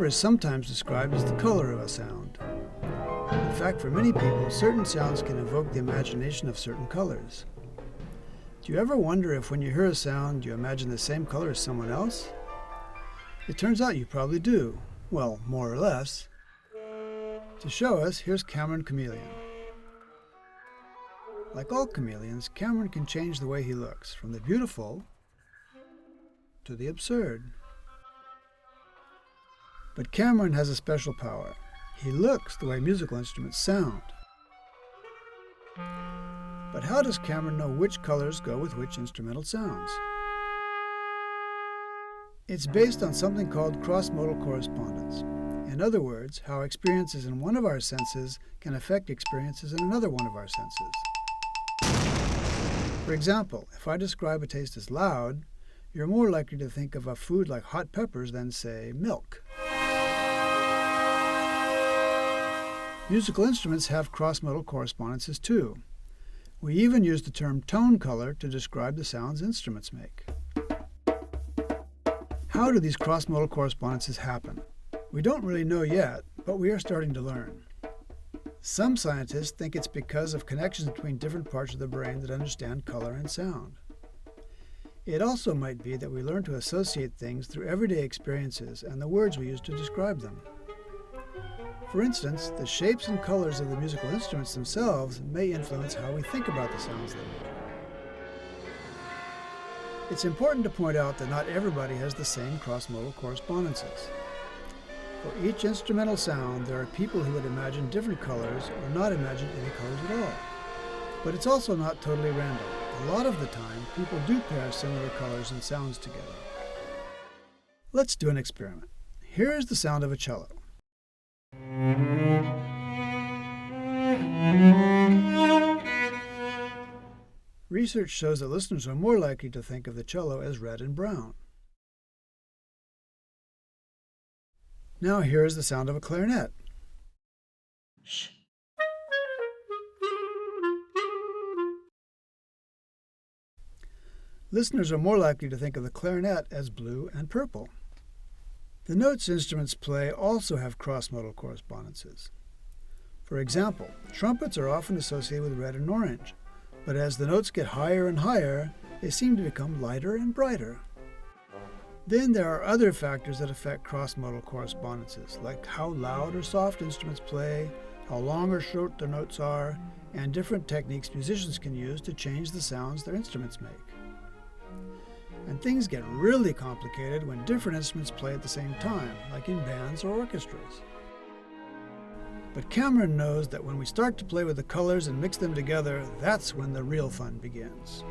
is sometimes described as the color of a sound. In fact, for many people, certain sounds can evoke the imagination of certain colors. Do you ever wonder if when you hear a sound, you imagine the same color as someone else? It turns out you probably do. Well, more or less. To show us, here's Chameleon. Like all chameleons, Cameron can change the way he looks, from the beautiful to the absurd. But Cameron has a special power. He looks the way musical instruments sound. But how does Cameron know which colors go with which instrumental sounds? It's based on something called cross-modal correspondence. In other words, how experiences in one of our senses can affect experiences in another one of our senses. For example, if I describe a taste as loud, you're more likely to think of a food like hot peppers than, say, milk. Musical instruments have cross-modal correspondences too. We even use the term tone color to describe the sounds instruments make. How do these cross-modal correspondences happen? We don't really know yet, but we are starting to learn. Some scientists think it's because of connections between different parts of the brain that understand color and sound. It also might be that we learn to associate things through everyday experiences and the words we use to describe them. For instance, the shapes and colors of the musical instruments themselves may influence how we think about the sounds they make. It's important to point out that not everybody has the same cross-modal correspondences. For each instrumental sound, there are people who would imagine different colors or not imagine any colors at all. But it's also not totally random. A lot of the time, people do pair similar colors and sounds together. Let's do an experiment. Here is the sound of a cello. Research shows that listeners are more likely to think of the cello as red and brown. Now here is the sound of a clarinet. Shh. Listeners are more likely to think of the clarinet as blue and purple. The notes instruments play also have cross-modal correspondences. For example, trumpets are often associated with red and orange, but as the notes get higher and higher, they seem to become lighter and brighter. Then there are other factors that affect cross-modal correspondences, like how loud or soft instruments play, how long or short their notes are, and different techniques musicians can use to change the sounds their instruments make. And things get really complicated when different instruments play at the same time, like in bands or orchestras. But Cameron knows that when we start to play with the colors and mix them together, that's when the real fun begins.